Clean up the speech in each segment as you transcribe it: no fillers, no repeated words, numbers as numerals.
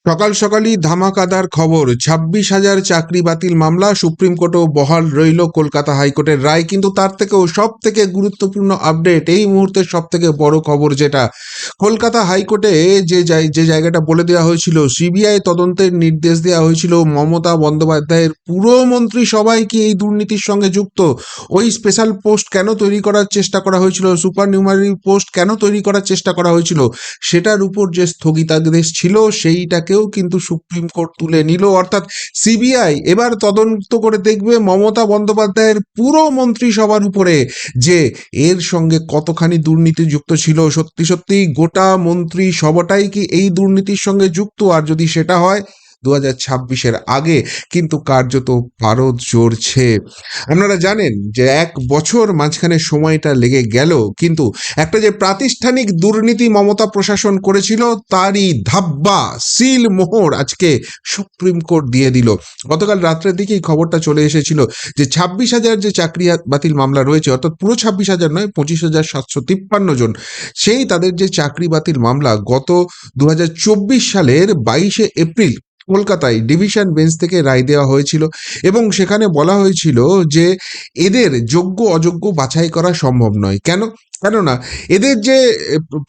সকাল সকালই ধামাকাদার খবর, 26,000 চাকরি বাতিল মামলা, সুপ্রিম কোর্টেও বহাল রইল কলকাতা হাইকোর্টের রায়। কিন্তু তার থেকেও সব থেকে গুরুত্বপূর্ণ আপডেট, এই মুহূর্তে সব থেকে বড় খবর যেটা, কলকাতা হাইকোর্টে যে জায়গাটা বলে দেওয়া হয়েছিল, সিবিআই তদন্তের নির্দেশ দেওয়া হয়েছিল, মমতা বন্দ্যোপাধ্যায়ের পুরমন্ত্রী সবাই কি এই দুর্নীতির সঙ্গে যুক্ত, ওই স্পেশাল পোস্ট কেন তৈরি করার চেষ্টা করা হয়েছিল, সুপার নিউমারি পোস্ট কেন তৈরি করার চেষ্টা করা হয়েছিল, সেটার উপর যে স্থগিতাদেশ ছিল সেইটাকেও কিন্তু সুপ্রিম কোর্ট তুলে নিল। অর্থাৎ সিবিআই এবার তদন্ত করে দেখবে মমতা বন্দ্যোপাধ্যায়ের পুরো মন্ত্রিসভার উপরে যে এর সঙ্গে কতখানি দুর্নীতি যুক্ত ছিল। সত্যি সত্যি গোটা মন্ত্রিসভাটাই কি এই দুর্নীতির সঙ্গে যুক্ত? আর যদি সেটা হয়, 2026-এর আগে কিন্তু কার্যত পারদ জড়ছে। আপনারা জানেন যে 1 বছর মাঝখানে সময়টা লেগে গেল, কিন্তু একটা যে প্রাতিষ্ঠানিক দুর্নীতি মমতা প্রশাসন করেছিল তারই ধাব্বা সিল মোহর আজকে সুপ্রিম কোর্ট দিয়ে দিল। গতকাল রাত্রের দিকেই খবরটা চলে এসেছিল যে 26,000 যে চাকরি বাতিল মামলা রয়েছে, অর্থাৎ পুরো 26,000 নয়, 25,753 জন, সেই তাদের যে চাকরি বাতিল মামলা গত 2024 সালের 22শে এপ্রিল কলকাতায় ডিভিশন বেঞ্চ থেকে রায় দেওয়া হয়েছিল। এবং সেখানে বলা হয়েছিল যে এদের যোগ্য অযোগ্য বাছাই করা সম্ভব নয়। কেননা এদের যে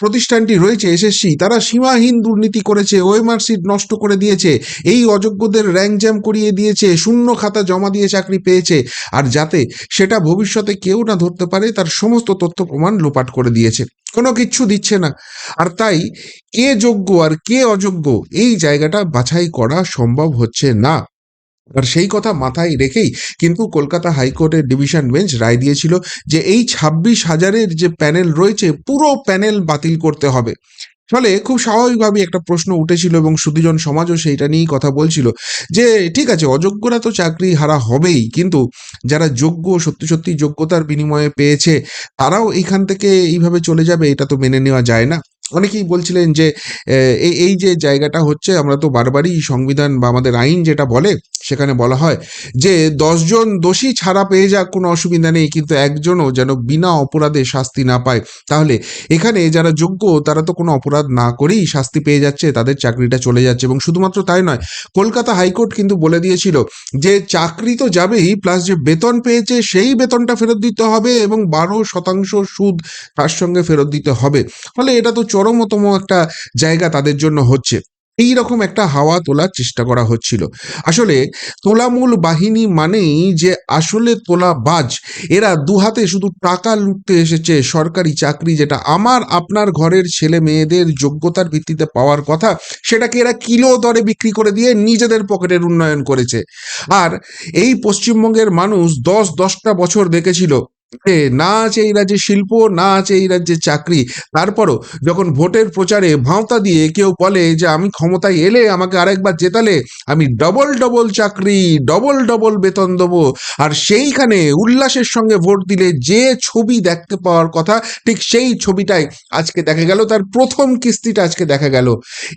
প্রতিষ্ঠানটি রয়েছে এসএসসি, তারা সীমাহীন দুর্নীতি করেছে, ওএমআর সিট নষ্ট করে দিয়েছে, এই অযোগ্যদের র্যাঙ্ক জ্যাম করিয়ে দিয়েছে, শূন্য খাতা জমা দিয়ে চাকরি পেয়েছে, আর যাতে সেটা ভবিষ্যতে কেউ না ধরতে পারে তার সমস্ত তথ্য প্রমাণ লোপাট করে দিয়েছে, কোনো কিচ্ছু দিচ্ছে না। আর তাই কে যোগ্য আর কে অযোগ্য এই জায়গাটা বাছাই করা সম্ভব হচ্ছে না। আর সেই কথা মাথায় রেখেই কিন্তু কলকাতা হাইকোর্টের ডিভিশন বেঞ্চ রায় দিয়েছিল যে এই 26,000-এর যে প্যানেল রয়েছে, পুরো প্যানেল বাতিল করতে হবে। ফলে খুব স্বাভাবিকভাবে একটা প্রশ্ন উঠেছিল এবং সুধীজন সমাজও সেইটা নিয়েই কথা বলছিল যে ঠিক আছে, অযোগ্যরা তো চাকরি হারা হবেই, কিন্তু যারা যোগ্য, সত্যি সত্যি যোগ্যতার বিনিময়ে পেয়েছে, তারাও এইখান থেকে এইভাবে চলে যাবে, এটা তো মেনে নেওয়া যায় না। অনেকেই বলছিলেন যে এই যে জায়গাটা হচ্ছে, আমরা তো বারবারই সংবিধান বা আমাদের আইন যেটা বলে সেখানে বলা হয় যে 10 জন দোষী ছাড়া পেয়ে যাক, কোনো অসুবিধা নেই, কিন্তু একজনও যেন বিনা অপরাধে শাস্তি না পায়। তাহলে এখানে যারা যোগ্য তারা তো কোনো অপরাধ না করেই শাস্তি পেয়ে যাচ্ছে, তাদের চাকরিটা চলে যাচ্ছে। এবং শুধুমাত্র তাই নয়, কলকাতা হাইকোর্ট কিন্তু বলে দিয়েছিল যে চাকরি তো যাবেই, প্লাস যে বেতন পেয়েছে সেই বেতনটা ফেরত দিতে হবে, এবং 12% সুদ তার সঙ্গে ফেরত দিতে হবে। ফলে এটা তো চরমতম একটা জায়গা তাদের জন্য হচ্ছে। এই রকম একটা হাওয়া তোলার চেষ্টা করা হচ্ছিল। আসলে তোলামূল বাহিনী মানেই যে আসলে তোলাবাজ, এরা দুহাতে শুধু টাকা লুটতে এসেছে। সরকারি চাকরি, যেটা আমার আপনার ঘরের ছেলে মেয়েদের যোগ্যতার ভিত্তিতে পাওয়ার কথা, সেটাকে এরা কিলো দরে বিক্রি করে দিয়ে নিজেদের পকেটের উন্নয়ন করেছে। আর এই পশ্চিমবঙ্গের মানুষ 10-10টা বছর দেখেছিল না আছে এই রাজ্যে শিল্প, না আছে এই রাজ্যে চাকরি। তারপরও যখন ভোটের প্রচারে ভাঁওতা দিয়ে কেউ বলে যে আমি ক্ষমতায় এলে, আমাকে আরেকবার জেতালে আমি ডবল ডবল চাকরি, ডবল ডবল বেতন দেবো, আর সেইখানে উল্লাসের সঙ্গে ভোট দিলে যে ছবি দেখতে পাওয়ার কথা, ঠিক সেই ছবিটাই আজকে দেখা গেল, তার প্রথম কিস্তিটা আজকে দেখা গেল।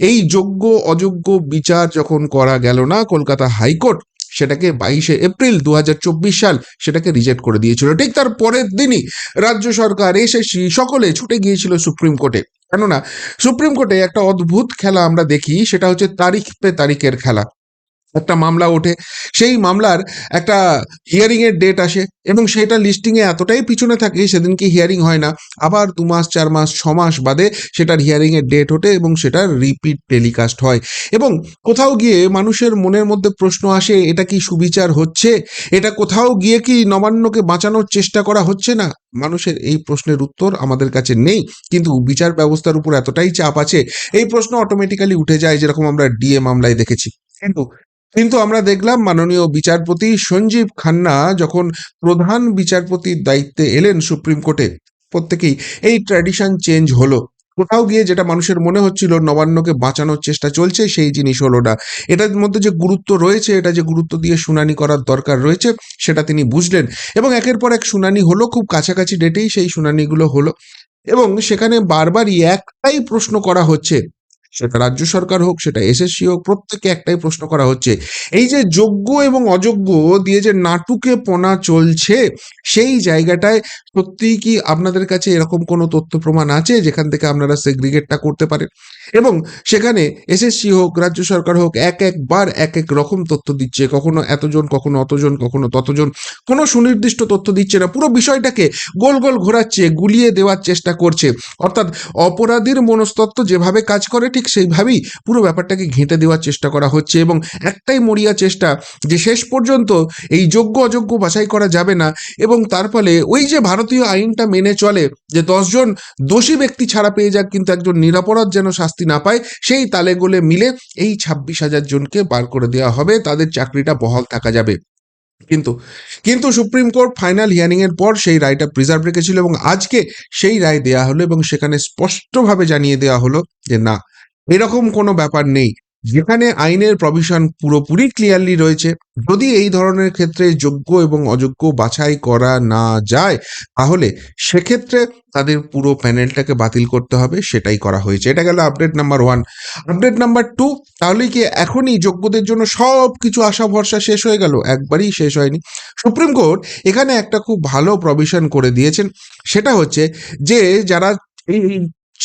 এই যোগ্য অযোগ্য বিচার যখন করা গেল না, কলকাতা হাইকোর্ট সেটাকে 22শে এপ্রিল 2024 সাল সেটাকে রিজেক্ট করে দিয়েছিল। ঠিক তার পরের দিনই রাজ্য সরকার, এসএসসি সকলে ছুটে গিয়েছিল সুপ্রিম কোর্টে। কেননা সুপ্রিম কোর্টে একটা অদ্ভুত খেলা আমরা দেখি, সেটা হচ্ছে তারিখ পে তারিখের খেলা। একটা মামলা ওঠে, সেই মামলার একটা হিয়ারিং এর ডেট আসে, এবং সেটা লিস্টিং এ এতটাই পিছনে থাকে সেদিনকে হিয়ারিং হয় না। আবার 2 মাস 4 মাস 6 মাস বাদে সেটার হিয়ারিং এর ডেট ওঠে এবং সেটার রিপিট টেলিকাস্ট হয়। এবং কোথাও গিয়ে মানুষের মনের মধ্যে প্রশ্ন আসে, এটা কি সুবিচার হচ্ছে? এটা কোথাও গিয়ে কি নবান্নকে বাঁচানোর চেষ্টা করা হচ্ছে না? মানুষের এই প্রশ্নের উত্তর আমাদের কাছে নেই, কিন্তু বিচার ব্যবস্থার উপর এতটাই চাপ আছে, এই প্রশ্ন অটোমেটিক্যালি উঠে যায়, যেরকম আমরা ডিএ মামলায় দেখেছি। কিন্তু কিন্তু আমরা দেখলাম মাননীয় বিচারপতি সঞ্জীব খান্না যখন প্রধান বিচারপতির দায়িত্বে এলেন সুপ্রিম কোর্টে, প্রত্যেকেই এই ট্র্যাডিশন চেঞ্জ হলো। কোথাও গিয়ে যেটা মানুষের মনে হচ্ছিল নবান্নকে বাঁচানোর চেষ্টা চলছে, সেই জিনিস হলো না। এটার মধ্যে যে গুরুত্ব রয়েছে, এটা যে গুরুত্ব দিয়ে শুনানি করার দরকার রয়েছে, সেটা তিনি বুঝলেন। এবং একের পর এক শুনানি হলো, খুব কাছাকাছি ডেটেই সেই শুনানিগুলো হলো। এবং সেখানে বারবারই একটাই প্রশ্ন করা হচ্ছে সেটা রাজ্য সরকার হোক, সেটা এসএসসি হোক, প্রত্যেকে একটাই প্রশ্ন করা হচ্ছে, এই যে যোগ্য এবং অযোগ্য দিয়ে যে নাটুকে পনা চলছে, সেই জায়গাটায় সত্যিই কি আপনাদের কাছে এরকম কোনো তথ্য প্রমাণ আছে যেখান থেকে আপনারা সেগ্রিগেটটা করতে পারেন? এবং সেখানে এসএসসি হোক, রাজ্য সরকার হোক, একবার এক এক রকম তথ্য দিচ্ছে, কখনো এতজন, কখনো অতজন, কখনো ততজন, কোনো সুনির্দিষ্ট তথ্য দিচ্ছে না, পুরো বিষয়টাকে গোল গোল ঘোরাচ্ছে, গুলিয়ে দেওয়ার চেষ্টা করছে। অর্থাৎ অপরাধীর মনস্তত্ত্ব যেভাবে কাজ করে ঠিক সেইভাবেই পুরো ব্যাপারটাকে ঘেঁটে দেওয়ার চেষ্টা করা হচ্ছে, এবং একটাই মরিয়া চেষ্টা যে শেষ পর্যন্ত এই যোগ্য অযোগ্য বাছাই করা যাবে না, এবং তার ফলে ওই যে ভারতীয় আইনটা মেনে চলে যে 10জন দোষী ব্যক্তি ছাড়া পেয়ে যাক কিন্তু একজন নিরপরাধ যেন শাস্তি না পায়, সেই তালে গোলে মিলে এই 26,000 জনকে বার করে দেওয়া হবে, তাদের চাকরিটা বহাল থাকা যাবে। কিন্তু কিন্তু সুপ্রিম কোর্ট ফাইনাল হিয়ারিং এর পর সেই রায়টা প্রিজার্ভ রেখেছিল, এবং আজকে সেই রায় দেয়া হলো এবং সেখানে স্পষ্টভাবে জানিয়ে দেওয়া হলো যে না, এরকম কোনো ব্যাপার নেই। যেখানে আইনের প্রভিশন পুরোপুরি ক্লিয়ারলি রয়েছে, যদি এই ধরনের ক্ষেত্রে যোগ্য এবং অযোগ্য বাছাই করা না যায়, তাহলে সেক্ষেত্রে তাদের পুরো প্যানেলটাকে বাতিল করতে হবে, সেটাই করা হয়েছে। এটা গেল আপডেট নাম্বার 1। আপডেট নাম্বার 2, তাহলে কি এখনই যোগ্যদের জন্য সব কিছু আশা ভরসা শেষ হয়ে গেল? একবারই শেষ হয়নি। সুপ্রিম কোর্ট এখানে একটা খুব ভালো প্রভিশন করে দিয়েছেন, সেটা হচ্ছে যে যারা এই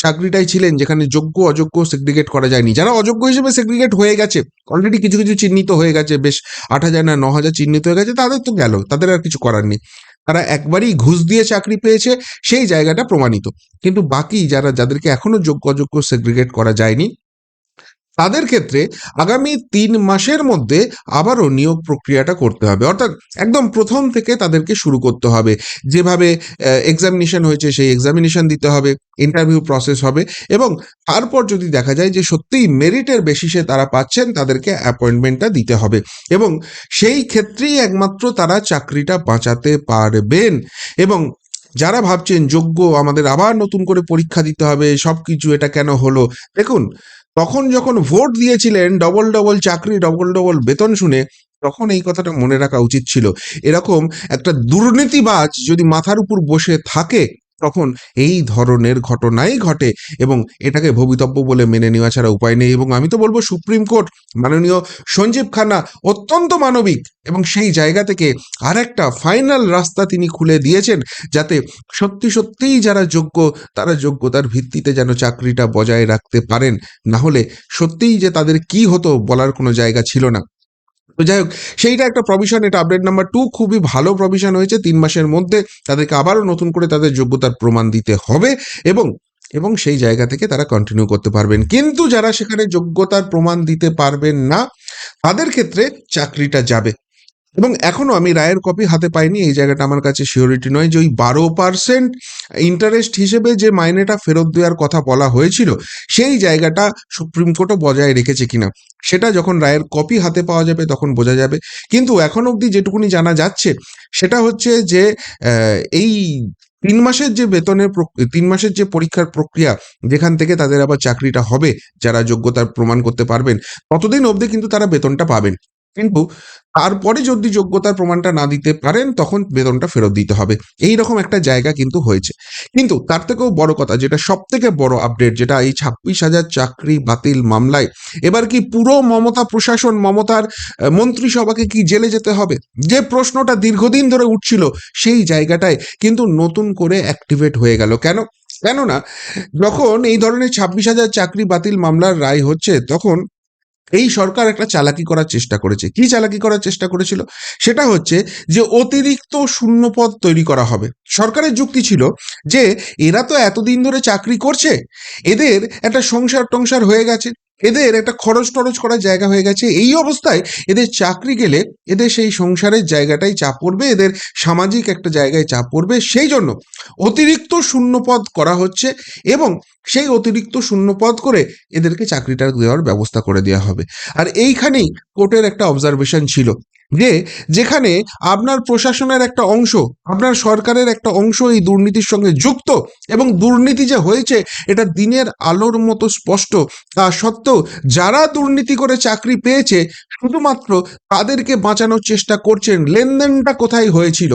চাকরিটাই ছিলেন যেখানে যোগ্য অযোগ্য সেগ্রিগেট করা যায়নি, যারা অযোগ্য হিসেবে সেগ্রিগেট হয়ে গেছে, অলরেডি কিছু কিছু চিহ্নিত হয়ে গেছে, বেশ 8,000 না 9,000 চিহ্নিত হয়ে গেছে, তাদের তো গেল, তাদের আর কিছু করার নেই, তারা একবারই ঘুষ দিয়ে চাকরি পেয়েছে, সেই জায়গাটা প্রমাণিত। কিন্তু বাকি যাদেরকে এখনো যোগ্য অযোগ্য সেগ্রিগেট করা যায়নি, তাদের ক্ষেত্রে আগামী 3 মাসের মধ্যে আবারও নিয়োগ প্রক্রিয়াটা করতে হবে, অর্থাৎ একদম প্রথম থেকে তাদেরকে শুরু করতে হবে। যেভাবে এক্সামিনেশন হয়েছে সেই এক্সামিনেশন দিতে হবে, ইন্টারভিউ প্রসেস হবে, এবং তারপর যদি দেখা যায় যে সত্যিই মেরিটের বেসিসে তারা পাচ্ছেন, তাদেরকে অ্যাপয়েন্টমেন্টটা দিতে হবে, এবং সেই ক্ষেত্রেই একমাত্র তারা চাকরিটা বাঁচাতে পারবেন। এবং যারা ভাবছেন যোগ্য আমাদের আবার নতুন করে পরীক্ষা দিতে হবে, সব কিছু এটা কেন হলো, দেখুন, তখন যখন ভোট দিয়েছিলেন ডবল ডবল চাকরি, ডবল ডবল বেতন শুনে, তখন এই কথাটা মনে রাখা উচিত ছিল। এরকম একটা দুর্নীতিবাজ যদি মাথার উপর বসে থাকে, তখন এই ধরনের ঘটনাই ঘটে, এবং এটাকে ভবিতব্য বলে মেনে নেওয়া ছাড়া উপায় নেই। এবং আমি তো বলবো সুপ্রিম কোর্ট, মাননীয় সঞ্জীব খান্না অত্যন্ত মানবিক, এবং সেই জায়গা থেকে আর একটা ফাইনাল রাস্তা তিনি খুলে দিয়েছেন, যাতে সত্যি সত্যিই যারা যোগ্য, তারা যোগ্যতার ভিত্তিতে যেন চাকরিটা বজায় রাখতে পারেন, না হলে সত্যিই যে তাদের কি হতো বলার কোনো জায়গা ছিল না। তো যাই হোক, সেইটা একটা প্রভিশন, এটা আপডেট নাম্বার 2, খুবই ভালো প্রভিশন হয়েছে। 3 মাসের মধ্যে তাদেরকে আবারও নতুন করে তাদের যোগ্যতার প্রমাণ দিতে হবে, এবং এবং সেই জায়গা থেকে তারা কন্টিনিউ করতে পারবেন। কিন্তু যারা সেখানে যোগ্যতার প্রমাণ দিতে পারবেন না, তাদের ক্ষেত্রে চাকরিটা যাবে। এবং এখনো আমি রায়ের কপি হাতে পাইনি, এই জায়গাটা আমার কাছে শিওরিটি নয় যে ওই 12% ইন্টারেস্ট হিসেবে যে মাইনেটা ফেরত দেওয়ার কথা বলা হয়েছিল, সেই জায়গাটা সুপ্রিম কোর্টও বজায় রেখেছে কিনা, সেটা যখন রায়ের কপি হাতে পাওয়া যাবে তখন বোঝা যাবে। কিন্তু এখন অবধি যেটুকুনি জানা যাচ্ছে, সেটা হচ্ছে যে এই 3 মাসের যে 3 মাসের যে পরীক্ষার প্রক্রিয়া, যেখান থেকে তাদের আবার চাকরিটা হবে, যারা যোগ্যতার প্রমাণ করতে পারবেন, ততদিন অবধি কিন্তু তারা বেতনটা পাবেন। কিন্তু তারপরে যদি যোগ্যতার প্রমাণটা না দিতে পারেন, তখন বেতনটা ফেরত দিতে হবে। এই রকম একটা জায়গা কিন্তু হয়েছে। কিন্তু তার থেকেও বড় কথা, যেটা সব থেকে বড় আপডেট, যেটা এই 26,000 চাকরি বাতিল মামলায় এবার কি পুরো মমতা প্রশাসন, মমতার মন্ত্রিসভাকে কি জেলে যেতে হবে, যে প্রশ্নটা দীর্ঘদিন ধরে উঠছিল, সেই জায়গাটায় কিন্তু নতুন করে অ্যাক্টিভেট হয়ে গেল। কেননা যখন এই ধরনের 26,000 চাকরি বাতিল মামলার রায় হচ্ছে, তখন এই সরকার একটা চালাকি করার চেষ্টা করেছে। কি চালাকি করার চেষ্টা করেছিল? সেটা হচ্ছে যে অতিরিক্ত শূন্যপদ তৈরি করা হবে। সরকারের যুক্তি ছিল যে এরা তো এতদিন ধরে চাকরি করছে, এদের একটা সংসার টংসার হয়ে গেছে, এদের একটা খরচ টরচ করার জায়গা হয়ে গেছে, এই অবস্থায় এদের চাকরি গেলে এদের সেই সংসারের জায়গাটাই চাপ পড়বে, এদের সামাজিক একটা জায়গায় চাপ পড়বে, সেই জন্য অতিরিক্ত শূন্যপদ করা হচ্ছে, এবং সেই অতিরিক্ত শূন্যপদ করে এদেরকে চাকরিটা দেওয়ার ব্যবস্থা করে দেওয়া হবে। আর এইখানেই কোর্টের একটা অবজারভেশন ছিল যে যেখানে আপনার প্রশাসনের একটা অংশ, আপনার সরকারের একটা অংশ এই দুর্নীতির সঙ্গে যুক্ত, এবং দুর্নীতি যে হয়েছে এটা দিনের আলোর মতো স্পষ্ট, তা সত্ত্বেও যারা দুর্নীতি করে চাকরি পেয়েছে, শুধুমাত্র তাদেরকে বাঁচানোর চেষ্টা করছেন। লেনদেনটা কোথায় হয়েছিল,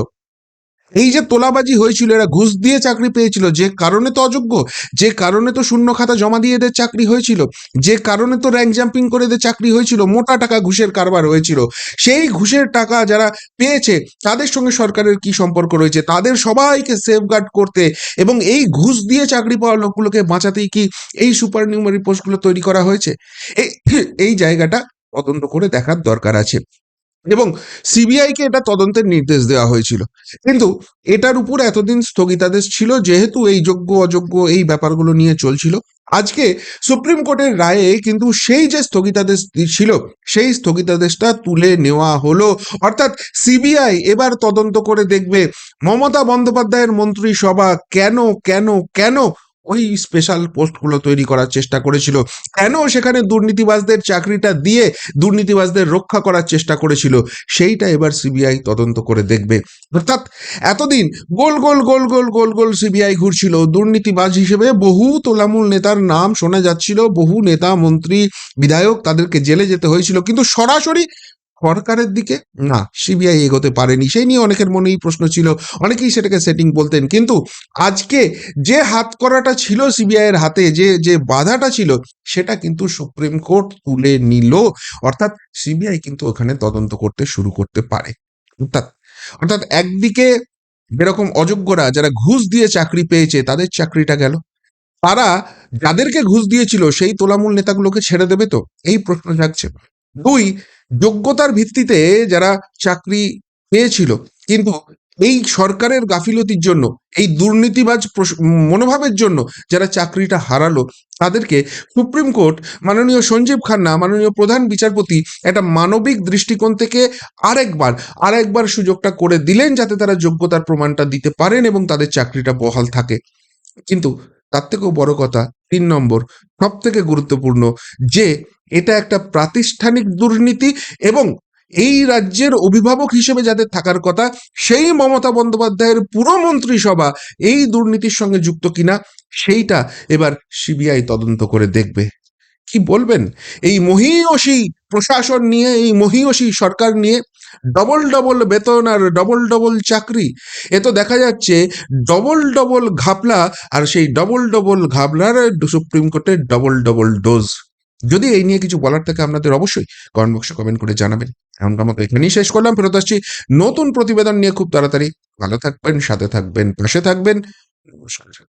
এই যে তোলাবাজি হয়েছিল, এরা ঘুষ দিয়ে চাকরি পেয়েছিল, যে কারণে তো অযোগ্য, যে কারণে তো শূন্য খাতা জমা দিয়ে এদের চাকরি হয়েছিল, যে কারণে তো র্যাঙ্ক জাম্পিং করে এদের চাকরি হয়েছিল, মোটা টাকা ঘুষের কারবার হয়েছিল। সেই ঘুষের টাকা যারা পেয়েছে তাদের সঙ্গে সরকারের কি সম্পর্ক রয়েছে, তাদের সবাইকে সেফগার্ড করতে এবং এই ঘুষ দিয়ে চাকরি পাওয়া লোকগুলোকে বাঁচাতেই কি এই সুপার নিউমারি পোস্টগুলো তৈরি করা হয়েছে? এই এই জায়গাটা তদন্ত করে দেখার দরকার আছে এবং সিবিআইকে এটা তদন্তের নির্দেশ দেওয়া হয়েছিল। কিন্তু এটার উপর এতদিন স্থগিতাদেশ ছিল, যেহেতু এই যোগ্য অযোগ্য এই ব্যাপারগুলো নিয়ে চলছিল। আজকে সুপ্রিম কোর্টের রায়ে কিন্তু সেই যে স্থগিতাদেশ ছিল সেই স্থগিতাদেশটা তুলে নেওয়া হলো। অর্থাৎ সিবিআই এবার তদন্ত করে দেখবে মমতা বন্দ্যোপাধ্যায়ের মন্ত্রিসভা কেন কেন কেন ওই স্পেশাল পোস্টগুলো তৈরি করার চেষ্টা করেছিল, কেন সেখানে দুর্নীতিবাজদের চাকরিটা দিয়ে দুর্নীতিবাজদের রক্ষা করার চেষ্টা করেছিল, সেইটা এবার সিবিআই তদন্ত করে দেখবে। অর্থাৎ এতদিন গোল গোল গোল গোল গোল গোল সিবিআই ঘুরছিল, দুর্নীতিবাজ হিসেবে বহু তোলামূল নেতার নাম শোনা যাচ্ছিল, বহু নেতা মন্ত্রী বিধায়ক তাদেরকে জেলে যেতে হয়েছিল, কিন্তু সরাসরি সরকারের দিকে না, সিবিআই এগোতে পারেনি। সেই নিয়ে অনেকের মনেই প্রশ্ন ছিল, অনেকেই সেটাকে সেটিং বলতেন। কিন্তু আজকে যে হাত করাটা ছিল সিবিআই এর হাতে, যে যে বাধাটা ছিল, সেটা কিন্তু সুপ্রিম কোর্ট তুলে নিল। অর্থাৎ সিবিআই কিন্তু ওখানে তদন্ত করতে শুরু করতে পারে। অর্থাৎ অর্থাৎ একদিকে যেরকম অযোগ্যরা যারা ঘুষ দিয়ে চাকরি পেয়েছে তাদের চাকরিটা গেল, তারা যাদেরকে ঘুষ দিয়েছিল সেই তোলামূল নেতাগুলোকে ছেড়ে দেবে তো, এই প্রশ্ন জাগছে। দুই, যোগ্যতার ভিত্তিতে যারা চাকরি পেয়েছিল কিন্তু এই সরকারের গাফিলতির জন্য, এই দুর্নীতিবাজ মনোভাবের জন্য যারা চাকরিটা হারালো, তাদেরকে সুপ্রিম কোর্ট মাননীয় সঞ্জীব খান্না, মাননীয় প্রধান বিচারপতি একটা মানবিক দৃষ্টিকোণ থেকে আরেকবার সুযোগটা করে দিলেন, যাতে তারা যোগ্যতার প্রমাণটা দিতে পারেন এবং তাদের চাকরিটা বহাল থাকে। কিন্তু তার থেকেও বড় কথা, ৩ নম্বর, সব থেকে গুরুত্বপূর্ণ, যে এটা একটা প্রাতিষ্ঠানিক দুর্নীতি এবং এই রাজ্যের অভিভাবক হিসেবে যাদের থাকার কথা সেই মমতা বন্দ্যোপাধ্যায়ের পুরো মন্ত্রিসভা এই দুর্নীতির সঙ্গে যুক্ত কিনা, সেইটা এবার সিবিআই তদন্ত করে দেখবে। কি বলবেন এই মহীয়সী প্রশাসন নিয়ে, এই মহীয়সী সরকার নিয়ে? ডবল ডবল বেতন আর ডবল ডবল চাকরি, এ তো দেখা যাচ্ছে ডবল ডবল ঘাপলা, আর সেই ডবল ডবল ঘাপলার সুপ্রিম কোর্টের ডবল ডবল ডোজ। যদি এই নিয়ে কিছু বলার থাকে আপনাদের অবশ্যই কমেন্ট বক্সে কমেন্ট করে জানাবেন। এমনকার মতো এখানেই শেষ করলাম, ফেরত আসছি নতুন প্রতিবেদন নিয়ে খুব তাড়াতাড়ি। ভালো থাকবেন, সাথে থাকবেন, পাশে থাকবেন। নমস্কার।